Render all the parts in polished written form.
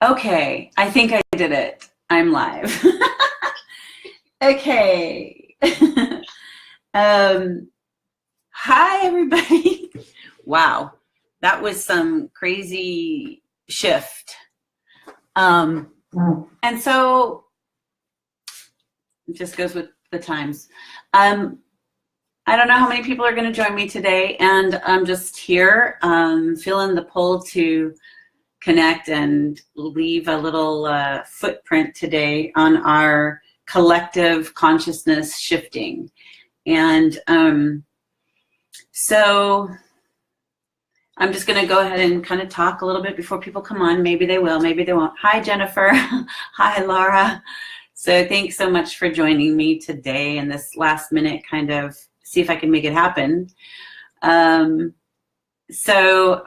Okay, I think I did it. I'm live. Okay. Hi, everybody. Wow, that was some crazy shift. And so it just goes with the times. I don't know how many people are going to join me today, and I'm just here feeling the pull to connect and leave a little footprint today on our collective consciousness shifting. And so I'm just going to go ahead and kind of talk a little bit before people come on. Maybe they will, maybe they won't. Hi, Jennifer. Hi, Laura. So thanks so much for joining me today in this last minute kind of see if I can make it happen. So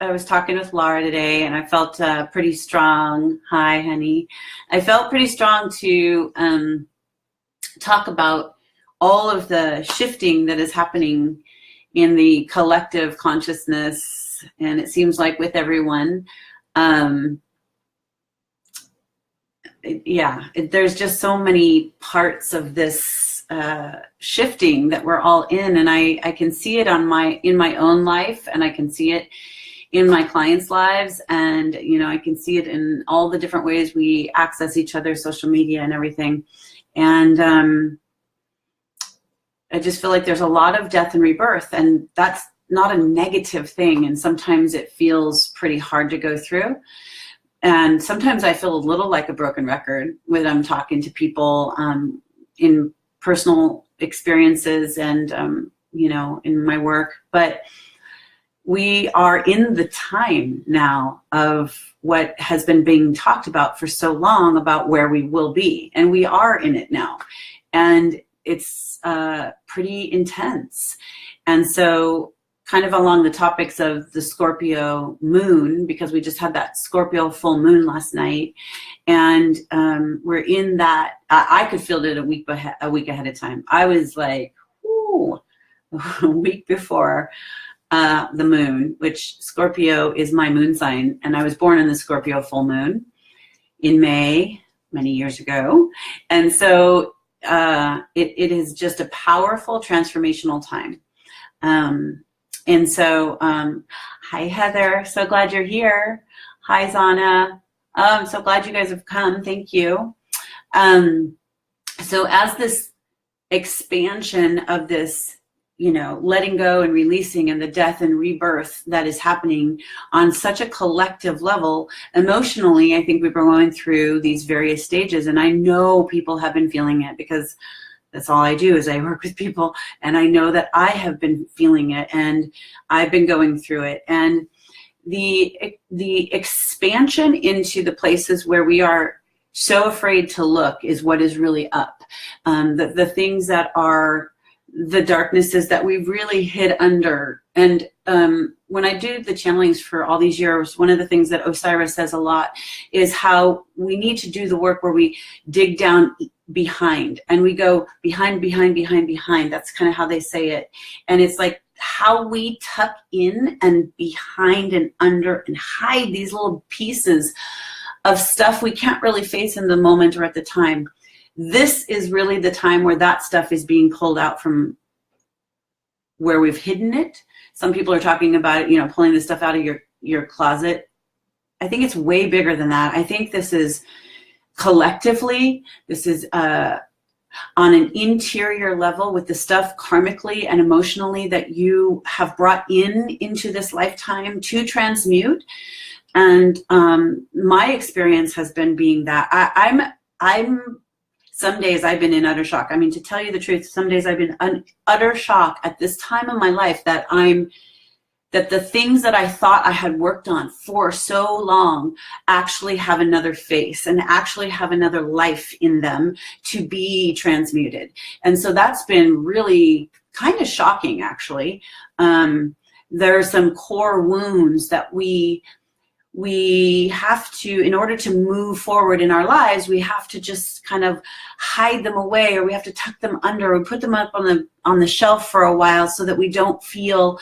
I was talking with Laura today, and I felt pretty strong. Hi, honey. I felt pretty strong to talk about all of the shifting that is happening in the collective consciousness, and it seems like with everyone. There's just so many parts of this shifting that we're all in, and I can see it in my own life, and I can see it in my clients' lives, and I can see it in all the different ways we access each other, social media and everything. And I just feel like there's a lot of death and rebirth, and that's not a negative thing, and sometimes it feels pretty hard to go through. And sometimes I feel a little like a broken record when I'm talking to people in personal experiences and in my work. But we are in the time now of what has been being talked about for so long about where we will be. And we are in it now. And it's pretty intense. And so kind of along the topics of the Scorpio moon, because we just had that Scorpio full moon last night. And we're in that, I could feel it a week ahead of time. I was like, ooh, a week before the moon, which Scorpio is my moon sign, and I was born in the Scorpio full moon in May many years ago. And so it is just a powerful transformational time. And so hi, Heather, so glad you're here. Hi, Zana. I'm so glad you guys have come. Thank you. So as this expansion of this letting go and releasing and the death and rebirth that is happening on such a collective level, emotionally, I think we've been going through these various stages, and I know people have been feeling it because that's all I do is I work with people, and I know that I have been feeling it, and I've been going through it. And the expansion into the places where we are so afraid to look is what is really up. The things that are the darknesses that we've really hid under. And when I do the channelings for all these years, one of the things that Osiris says a lot is how we need to do the work where we dig down behind, and we go behind. That's kind of how they say it. And it's like how we tuck in and behind and under and hide these little pieces of stuff we can't really face in the moment or at the time. This is really the time where that stuff is being pulled out from where we've hidden it. Some people are talking about it, pulling this stuff out of your closet. I think it's way bigger than that. I think this is collectively, this is on an interior level with the stuff karmically and emotionally that you have brought into this lifetime to transmute. And my experience has been being that I'm some days I've been in utter shock. I mean, to tell you the truth, some days I've been in utter shock at this time of my life that the things that I thought I had worked on for so long actually have another face and actually have another life in them to be transmuted. And so that's been really kind of shocking, actually. There are some core wounds that we have to, in order to move forward in our lives, we have to just kind of hide them away, or we have to tuck them under, or put them up on the shelf for a while so that we don't feel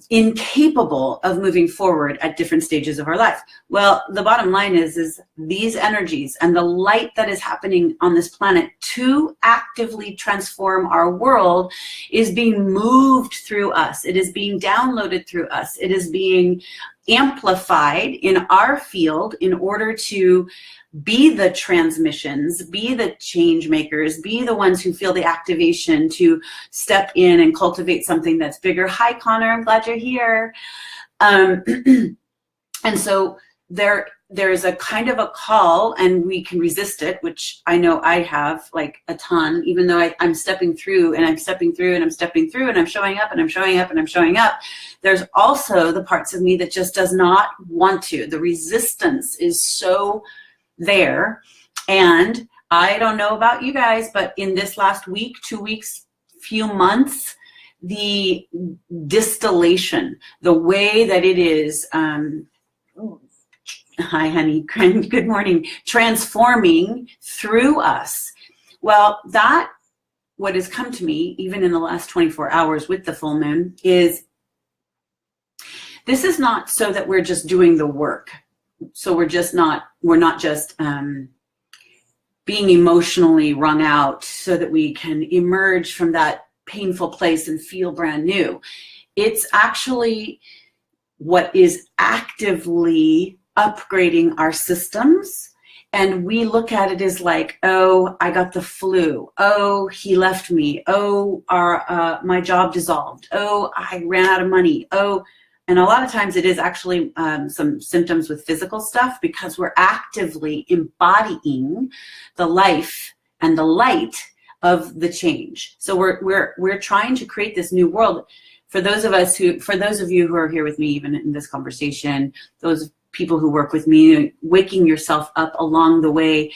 incapable of moving forward at different stages of our life. Well, the bottom line is these energies and the light that is happening on this planet to actively transform our world is being moved through us. It is being downloaded through us. It is being amplified in our field in order to be the transmissions, be the change makers, be the ones who feel the activation to step in and cultivate something that's bigger. Hi, Connor, I'm glad you're here. And so there's a kind of a call, and we can resist it, which I know I have like a ton, even though I'm stepping through and I'm stepping through and I'm stepping through and I'm showing up and I'm showing up and I'm showing up. There's also the parts of me that just does not want to. The resistance is so there. And I don't know about you guys, but in this last week, 2 weeks, few months, the distillation, the way that it is, hi, honey, good morning, transforming through us. Well, what has come to me, even in the last 24 hours with the full moon, is this is not so that we're just doing the work. So we're not just being emotionally wrung out so that we can emerge from that painful place and feel brand new. It's actually what is actively upgrading our systems. And we look at it as like, oh, I got the flu. Oh, he left me. Oh, my job dissolved. Oh, I ran out of money. Oh, and a lot of times it is actually some symptoms with physical stuff, because we're actively embodying the life and the light of the change. So we're trying to create this new world. For those of you who are here with me, even in this conversation, those people who work with me, waking yourself up along the way,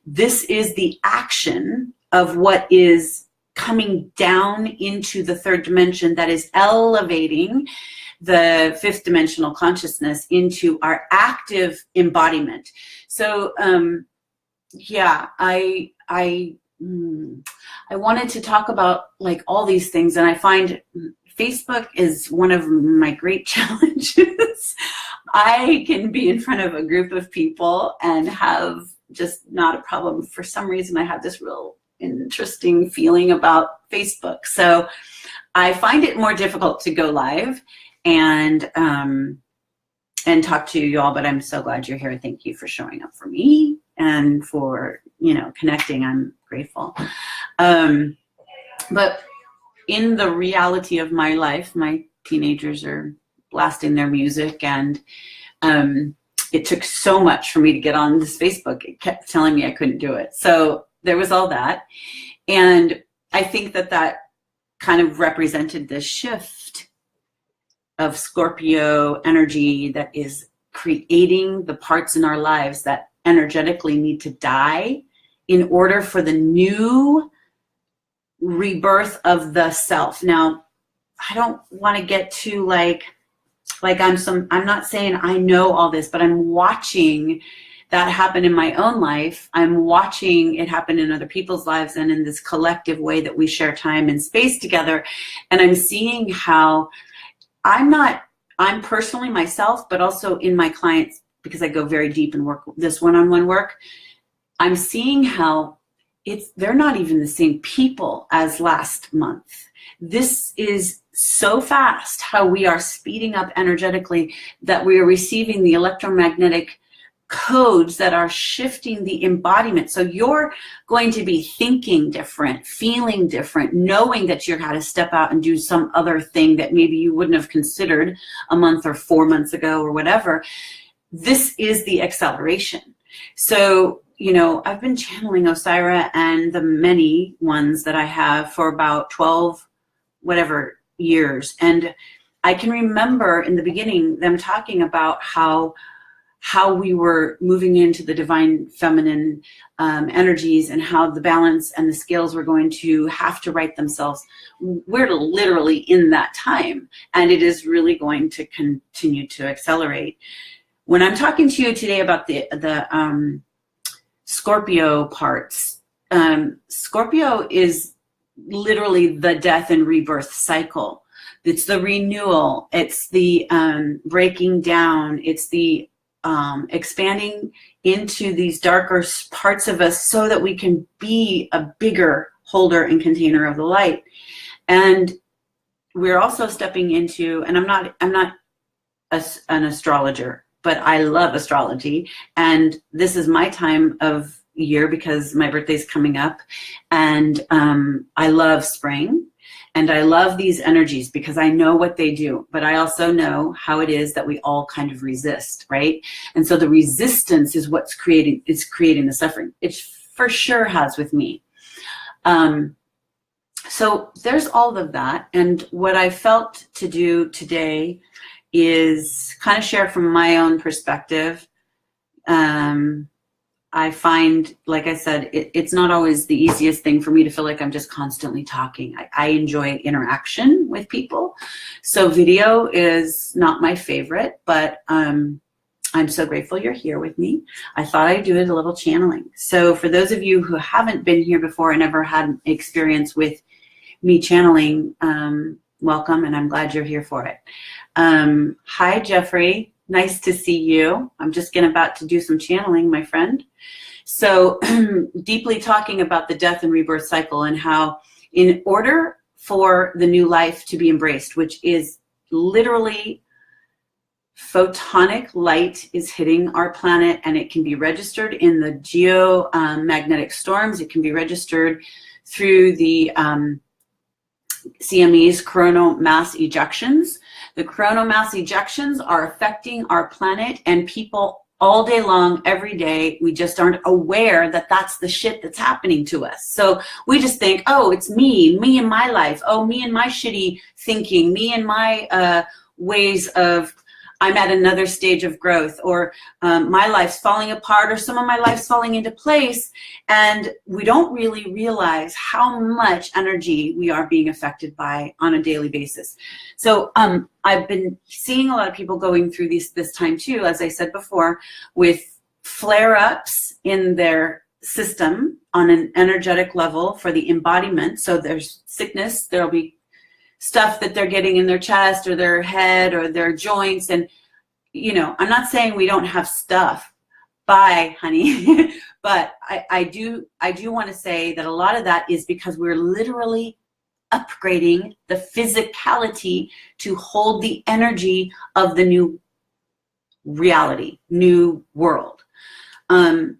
this is the action of what is coming down into the third dimension that is elevating the fifth dimensional consciousness into our active embodiment. So yeah, I wanted to talk about like all these things, and I find Facebook is one of my great challenges. I can be in front of a group of people and have just not a problem. For some reason, I have this real interesting feeling about Facebook. So I find it more difficult to go live and talk to you all, but I'm so glad you're here. Thank you for showing up for me and for, connecting. I'm grateful. But in the reality of my life, my teenagers are blasting their music, and it took so much for me to get on this Facebook. It kept telling me I couldn't do it. So there was all that. And I think that kind of represented this shift of Scorpio energy that is creating the parts in our lives that energetically need to die in order for the new rebirth of the self. Now, I don't want to get too like I'm not saying I know all this, but I'm watching that happen in my own life. I'm watching it happen in other people's lives and in this collective way that we share time and space together. And I'm seeing how I'm personally myself, but also in my clients, because I go very deep and work this one-on-one work, I'm seeing how they're not even the same people as last month. This is so fast how we are speeding up energetically that we are receiving the electromagnetic codes that are shifting the embodiment. So you're going to be thinking different, feeling different, knowing that you're going to step out and do some other thing that maybe you wouldn't have considered a month or 4 months ago or whatever. This is the acceleration. So, I've been channeling Osairah and the many ones that I have for about 12 whatever years. And I can remember in the beginning them talking about how we were moving into the divine feminine energies, and how the balance and the scales were going to have to right themselves. We're literally in that time, and it is really going to continue to accelerate. When I'm talking to you today about the Scorpio parts, Scorpio is literally the death and rebirth cycle. It's the renewal. It's the breaking down. It's the expanding into these darker parts of us so that we can be a bigger holder and container of the light. And we're also stepping into, and I'm not an astrologer, but I love astrology. And this is my time of year because my birthday's coming up. And I love spring. And I love these energies because I know what they do, but I also know how it is that we all kind of resist, right? And so the resistance is what's creating the suffering. It for sure has with me. So there's all of that. And what I felt to do today is kind of share from my own perspective. I find, like I said, it's not always the easiest thing for me to feel like I'm just constantly talking. I enjoy interaction with people. So video is not my favorite, but I'm so grateful you're here with me. I thought I'd do it a little channeling. So for those of you who haven't been here before and never had an experience with me channeling, welcome, and I'm glad you're here for it. Hi, Jeffrey. Nice to see you. I'm just about to do some channeling, my friend. So deeply talking about the death and rebirth cycle and how in order for the new life to be embraced, which is literally photonic light is hitting our planet, and it can be registered in the geomagnetic storms. It can be registered through the CMEs, coronal mass ejections. The coronal mass ejections are affecting our planet and people all day long, every day. We just aren't aware that that's the shit that's happening to us. So we just think, oh, it's me and my life. Oh, me and my shitty thinking, me and my ways of, I'm at another stage of growth, or my life's falling apart, or some of my life's falling into place. And we don't really realize how much energy we are being affected by on a daily basis. So I've been seeing a lot of people going through this time too, as I said before, with flare-ups in their system on an energetic level for the embodiment. So there's sickness, there'll be stuff that they're getting in their chest or their head or their joints. And, you know, I'm not saying we don't have stuff. Bye, honey. But I do want to say that a lot of that is because we're literally upgrading the physicality to hold the energy of the new reality, new world. I'm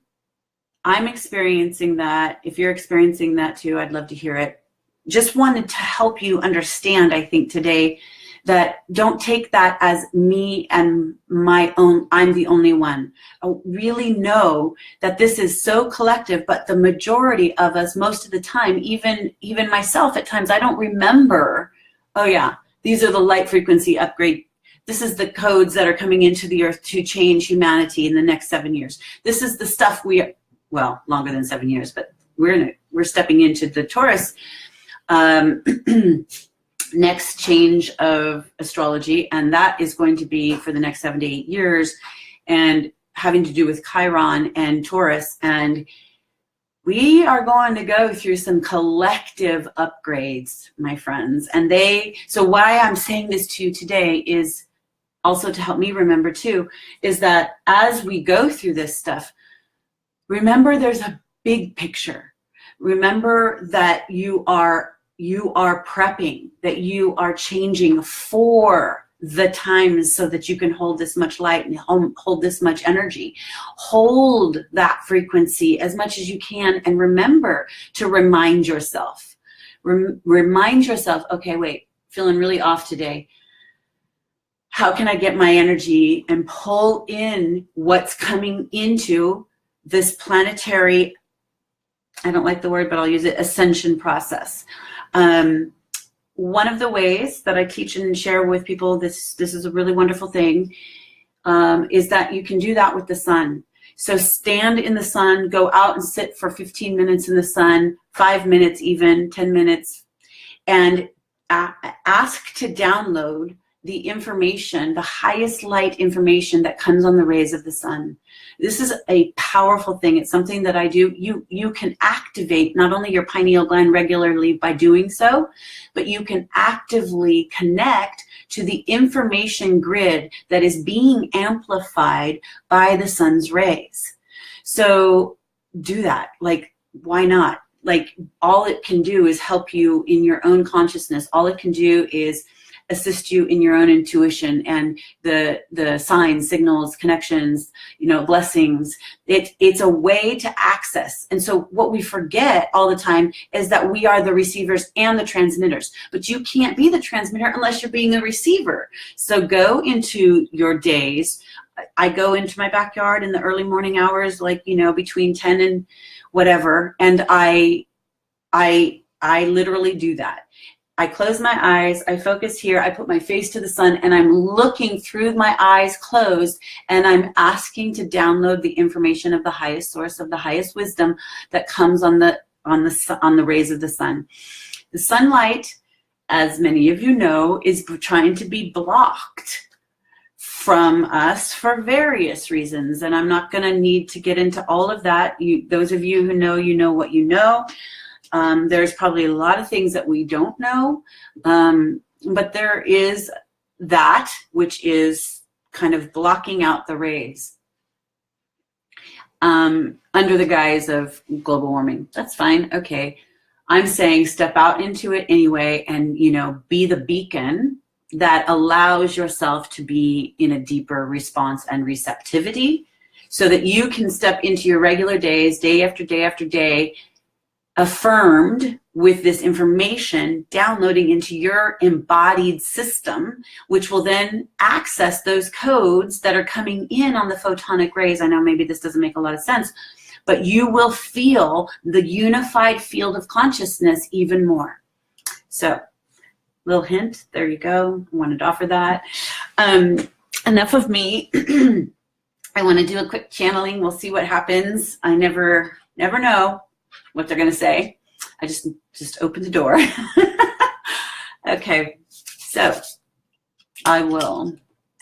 experiencing that. If you're experiencing that too, I'd love to hear it. Just wanted to help you understand, I think, today, that don't take that as me and my own, I'm the only one. I really know that this is so collective, but the majority of us, most of the time, even myself at times, I don't remember, oh yeah, these are the light frequency upgrade. This is the codes that are coming into the earth to change humanity in the next 7 years. This is the stuff well, longer than 7 years, but we're stepping into the Taurus next change of astrology, and that is going to be for the next 7 to 8 years, and having to do with Chiron and Taurus. And we are going to go through some collective upgrades, my friends. And so why I'm saying this to you today is also to help me remember too, is that as we go through this stuff, remember there's a big picture. Remember that you are prepping, that you are changing for the times so that you can hold this much light and hold this much energy. Hold that frequency as much as you can, and remember to remind yourself. Remind yourself, okay, wait, feeling really off today. How can I get my energy and pull in what's coming into this planetary, I don't like the word, but I'll use it, ascension process. One of the ways that I teach and share with people, this is a really wonderful thing, is that you can do that with the sun. So stand in the sun, go out and sit for 15 minutes in the sun, 5 minutes even, 10 minutes, and ask to download the information, the highest light information that comes on the rays of the sun. This is a powerful thing. It's something that I do. You can activate not only your pineal gland regularly by doing so, but you can actively connect to the information grid that is being amplified by the sun's rays. So do that. Like, why not? Like, all it can do is help you in your own consciousness. All it can do is assist you in your own intuition and the signs, signals, connections, blessings. It's a way to access. And so what we forget all the time is that we are the receivers and the transmitters, but you can't be the transmitter unless you're being a receiver. So go into your days. I go into my backyard in the early morning hours, like, between 10 and whatever. And I literally do that. I close my eyes, I focus here, I put my face to the sun, and I'm looking through my eyes closed, and I'm asking to download the information of the highest source, of the highest wisdom that comes on the rays of the sun. The sunlight, as many of you know, is trying to be blocked from us for various reasons, and I'm not going to need to get into all of that. Those of you who know, you know what you know. There's probably a lot of things that we don't know, but there is that which is kind of blocking out the rays under the guise of global warming. That's fine. Okay. I'm saying step out into it anyway and, be the beacon that allows yourself to be in a deeper response and receptivity so that you can step into your regular days, day after day after day, affirmed with this information downloading into your embodied system, which will then access those codes that are coming in on the photonic rays. I know maybe this doesn't make a lot of sense, but you will feel the unified field of consciousness even more. So, little hint, there you go. I wanted to offer that. Enough of me. I want to do a quick channeling. We'll see what happens. I never know what they're going to say. I just opened the door. Okay, so I will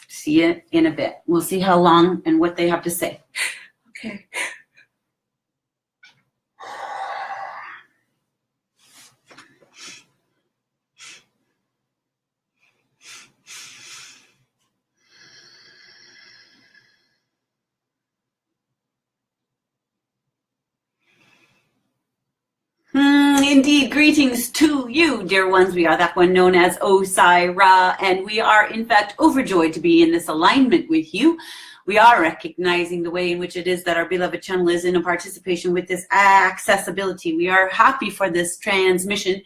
see you in a bit. We'll see how long and what they have to say. Okay. Indeed, greetings to you, dear ones. We are that one known as Osairah, and we are, in fact, overjoyed to be in this alignment with you. We are recognizing the way in which it is that our beloved channel is in a participation with this accessibility. We are happy for this transmission,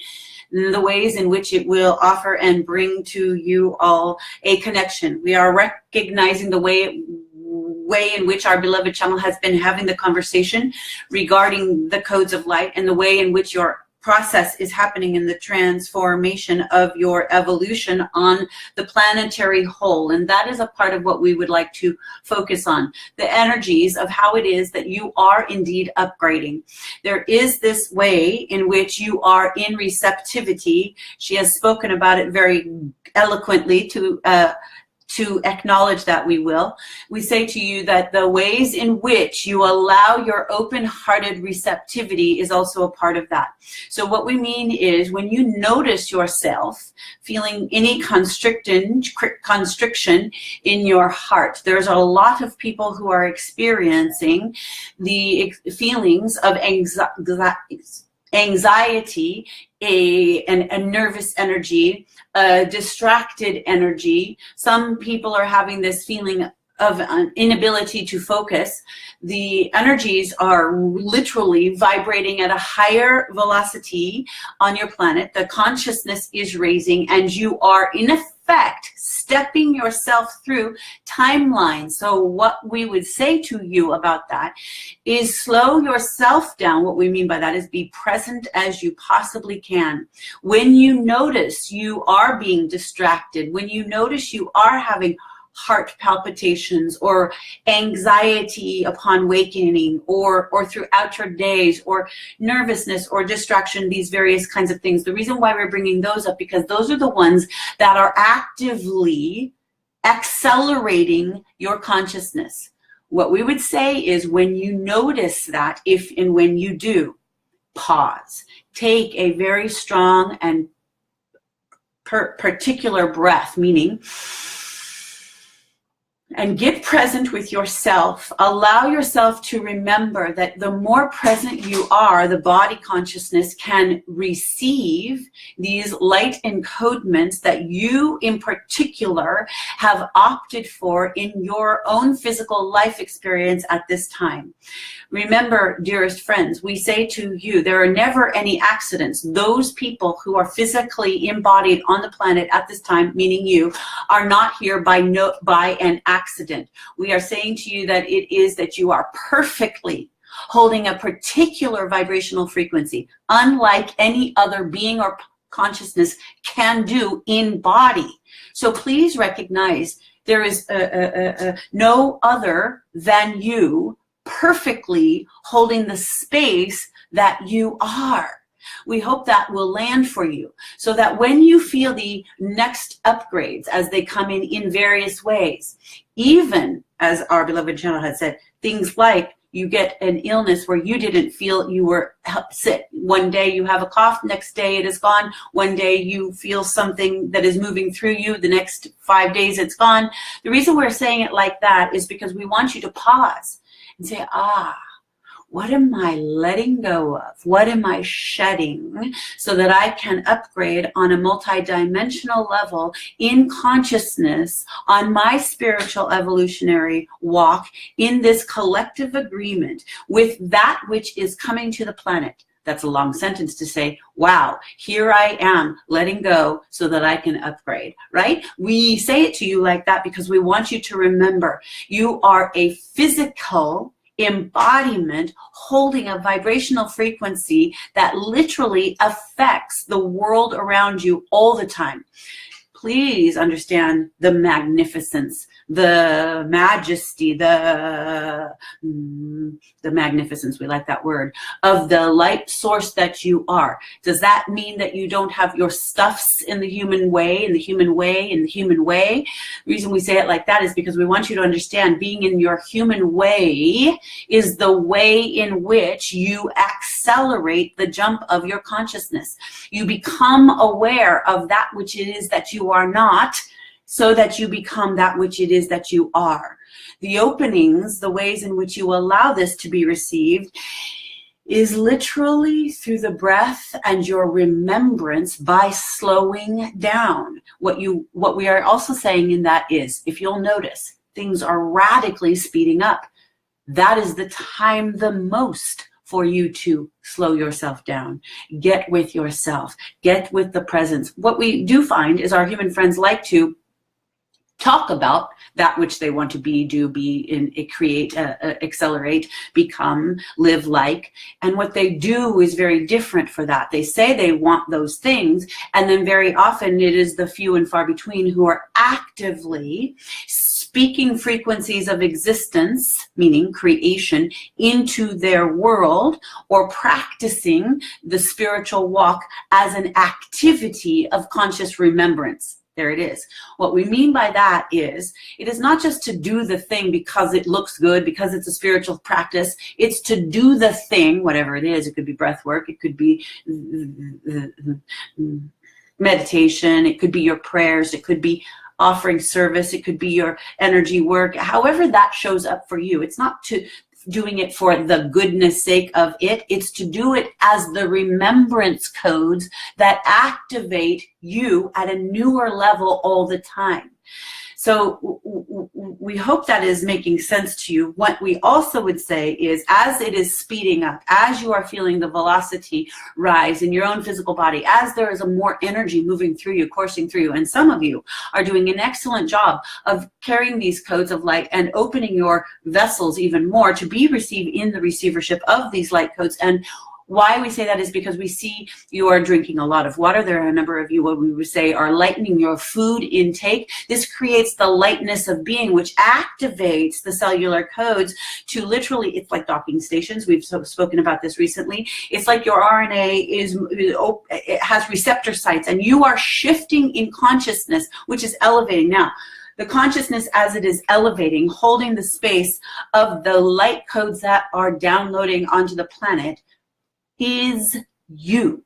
the ways in which it will offer and bring to you all a connection. We are recognizing the way in which our beloved channel has been having the conversation regarding the codes of light and the way in which your process is happening in the transformation of your evolution on the planetary whole. And that is a part of what we would like to focus on, the energies of how it is that you are indeed upgrading. There is this way in which you are in receptivity. She has spoken about it very eloquently to acknowledge that we say to you that the ways in which you allow your open-hearted receptivity is also a part of that. So what we mean is when you notice yourself feeling any constriction in your heart, there's a lot of people who are experiencing the feelings of anxiety, a nervous energy, a distracted energy. Some people are having this feeling of an inability to focus. The energies are literally vibrating at a higher velocity on your planet. The consciousness is raising, and you are in effect stepping yourself through timelines. So what we would say to you about that is slow yourself down. What we mean by that is be present as you possibly can. When you notice you are being distracted, when you notice you are having heart palpitations or anxiety upon wakening or throughout your days or nervousness or distraction, these various kinds of things. The reason why we're bringing those up, because those are the ones that are actively accelerating your consciousness. What we would say is, when you notice that, if and when you do, pause. Take a very strong and particular breath, meaning, and get present with yourself. Allow yourself to remember that the more present you are, the body consciousness can receive these light encodements that you in particular have opted for in your own physical life experience at this time. Remember, dearest friends, we say to you, there are never any accidents. Those people who are physically embodied on the planet at this time, meaning you, are not here by an accident. We are saying to you that it is that you are perfectly holding a particular vibrational frequency, unlike any other being or consciousness can do in body. So please recognize there is no other than you perfectly holding the space that you are. We hope that will land for you, so that when you feel the next upgrades as they come in various ways, even as our beloved channel had said, things like you get an illness where you didn't feel you were sick. One day you have a cough, next day it is gone. One day you feel something that is moving through you, the next 5 days it's gone. The reason we're saying it like that is because we want you to pause and say, what am I letting go of? What am I shedding so that I can upgrade on a multidimensional level in consciousness on my spiritual evolutionary walk in this collective agreement with that which is coming to the planet? That's a long sentence to say, wow, here I am letting go so that I can upgrade, right? We say it to you like that because we want you to remember you are a physical embodiment holding a vibrational frequency that literally affects the world around you all the time. Please understand the magnificence, the majesty, the magnificence, we like that word, of the light source that you are. Does that mean that you don't have your stuffs in the human way, in the human way, in the human way? The reason we say it like that is because we want you to understand being in your human way is the way in which you accelerate the jump of your consciousness. You become aware of that which it is that you are not, so that you become that which it is that you are. The openings, the ways in which you allow this to be received, is literally through the breath and your remembrance by slowing down. What we are also saying in that is, if you'll notice, things are radically speeding up. That is the time the most for you to slow yourself down. Get with yourself. Get with the presence. What we do find is our human friends like to talk about that which they want to be, do, be, create, accelerate, become, live like. And what they do is very different for that. They say they want those things, and then very often it is the few and far between who are actively speaking frequencies of existence, meaning creation, into their world, or practicing the spiritual walk as an activity of conscious remembrance. There it is. What we mean by that is, it is not just to do the thing because it looks good, because it's a spiritual practice. It's to do the thing, whatever it is. It could be breath work. It could be meditation. It could be your prayers. It could be offering service. It could be your energy work. However that shows up for you. It's not to doing it for the goodness sake of it. It's to do it as the remembrance codes that activate you at a newer level all the time. So we hope that is making sense to you. What we also would say is, as it is speeding up, as you are feeling the velocity rise in your own physical body, as there is a more energy moving through you, coursing through you, and some of you are doing an excellent job of carrying these codes of light and opening your vessels even more to be received in the receivership of these light codes, and why we say that is because we see you are drinking a lot of water. There are a number of you, what we would say, are lightening your food intake. This creates the lightness of being, which activates the cellular codes to literally, it's like docking stations. We've spoken about this recently. It's like your RNA it has receptor sites, and you are shifting in consciousness, which is elevating. Now, the consciousness as it is elevating, holding the space of the light codes that are downloading onto the planet, is you.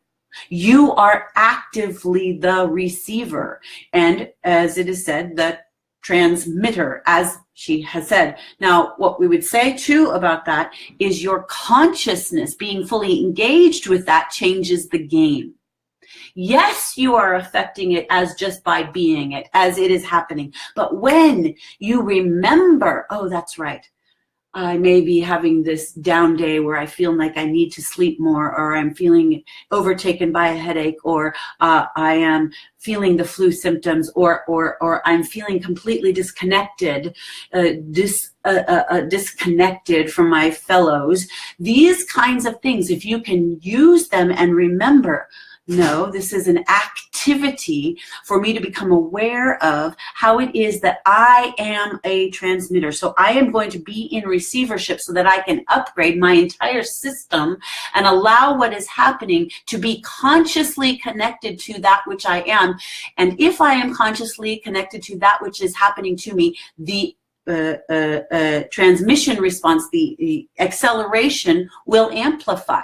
You are actively the receiver. And as it is said, the transmitter, as she has said. Now, what we would say too about that is your consciousness being fully engaged with that changes the game. Yes, you are affecting it as just by being it, as it is happening. But when you remember, oh, that's right, I may be having this down day where I feel like I need to sleep more, or I'm feeling overtaken by a headache, or I am feeling the flu symptoms, or I'm feeling completely disconnected, disconnected from my fellows. These kinds of things, if you can use them and remember, no, this is an activity for me to become aware of how it is that I am a transmitter. So I am going to be in receivership so that I can upgrade my entire system and allow what is happening to be consciously connected to that which I am. And if I am consciously connected to that which is happening to me, the transmission response, the acceleration will amplify.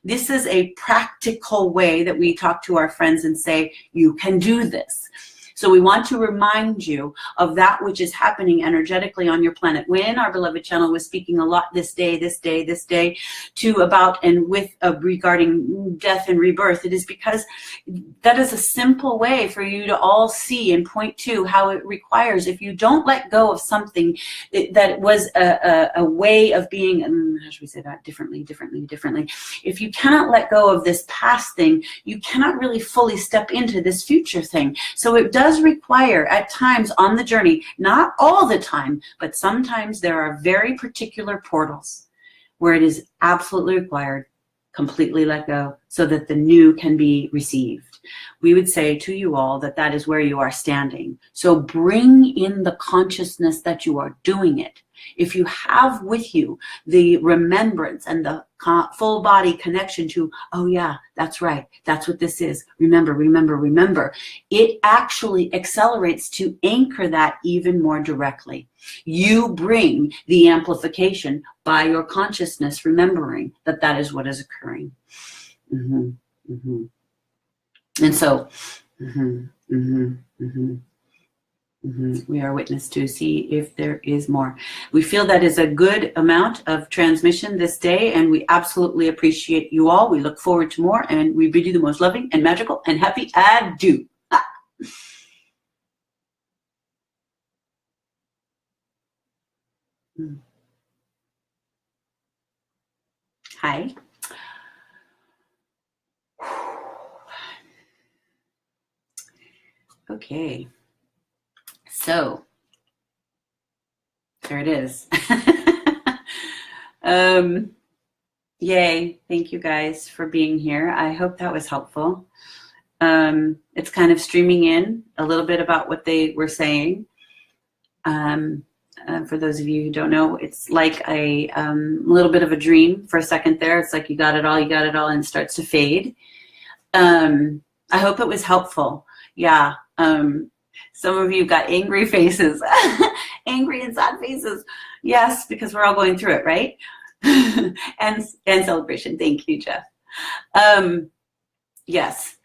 This is a practical way that we talk to our friends and say, you can do this. So we want to remind you of that which is happening energetically on your planet. When our beloved channel was speaking a lot this day, to about and with regarding death and rebirth, it is because that is a simple way for you to all see and point to how it requires, if you don't let go of something that was a way of being, how should we say that, differently. If you cannot let go of this past thing, you cannot really fully step into this future thing. So it does require at times on the journey, not all the time, but sometimes there are very particular portals where it is absolutely required, completely let go so that the new can be received. We would say to you all that that is where you are standing. So bring in the consciousness that you are doing it. If you have with you the remembrance and the full body connection to, oh yeah, that's right, that's what this is, remember, it actually accelerates to anchor that even more directly. You bring the amplification by your consciousness, remembering that that is what is occurring. And so, we are witness to see if there is more. We feel that is a good amount of transmission this day, and we absolutely appreciate you all. We look forward to more, and we bid you the most loving and magical and happy adieu. Hi. Okay. So, there it is. Yay. Thank you guys for being here. I hope that was helpful. It's kind of streaming in a little bit about what they were saying. For those of you who don't know, it's like a little bit of a dream for a second there. It's like you got it all, and it starts to fade. I hope it was helpful. Yeah. Some of you got angry faces, angry and sad faces. Yes, because we're all going through it, right? and celebration. Thank you, Jeff. Yes.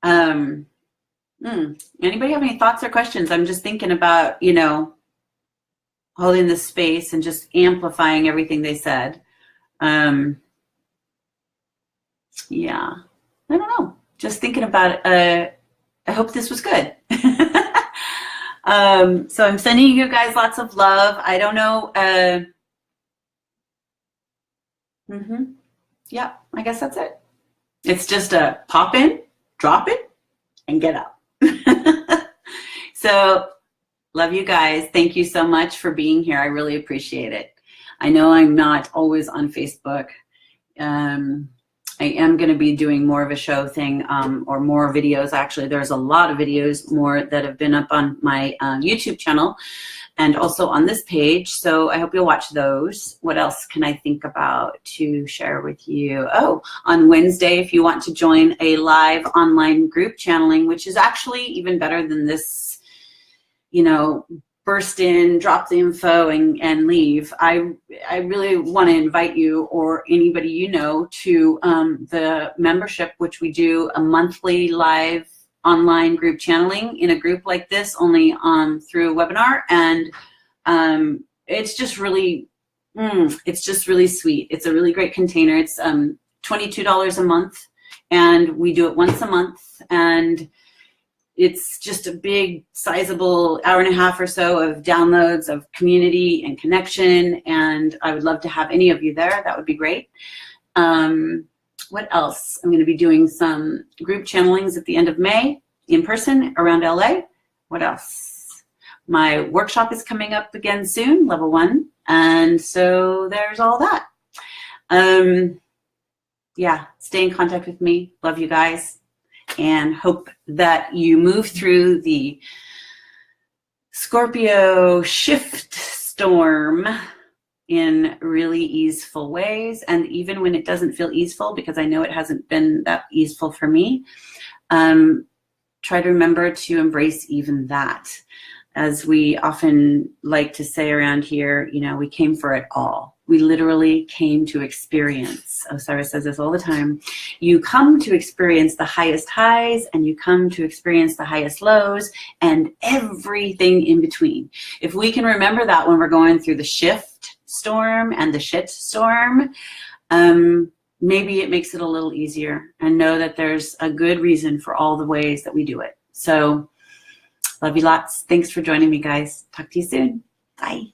Anybody have any thoughts or questions? I'm just thinking about, holding this space and just amplifying everything they said. Yeah, I don't know. Just thinking about it. I hope this was good. So I'm sending you guys lots of love. I don't know. Yeah, I guess that's it. It's just a pop in, drop it, and get out. So love you guys. Thank you so much for being here. I really appreciate it. I know I'm not always on Facebook. I am going to be doing more of a show thing, or more videos. Actually, there's a lot of videos more that have been up on my YouTube channel and also on this page. So I hope you'll watch those. What else can I think about to share with you? Oh, on Wednesday, if you want to join a live online group channeling, which is actually even better than this, you know, burst in, drop the info, and leave. I really want to invite you, or anybody you know, to the membership, which we do a monthly live online group channeling in a group like this, only through a webinar. And it's just really sweet. It's a really great container. It's $22 a month, and we do it once a month, and it's just a big, sizable hour and a half or so of downloads of community and connection, and I would love to have any of you there. That would be great. What else? I'm going to be doing some group channelings at the end of May in person around LA. What else? My workshop is coming up again soon, level 1, and so there's all that. Yeah, stay in contact with me. Love you guys. And hope that you move through the Scorpio shift storm in really easeful ways. And even when it doesn't feel easeful, because I know it hasn't been that easeful for me, try to remember to embrace even that. As we often like to say around here, you know, we came for it all. We literally came to experience. Osiris says this all the time. You come to experience the highest highs, and you come to experience the highest lows, and everything in between. If we can remember that when we're going through the shift storm and the shit storm, maybe it makes it a little easier, and know that there's a good reason for all the ways that we do it. So love you lots. Thanks for joining me, guys. Talk to you soon. Bye.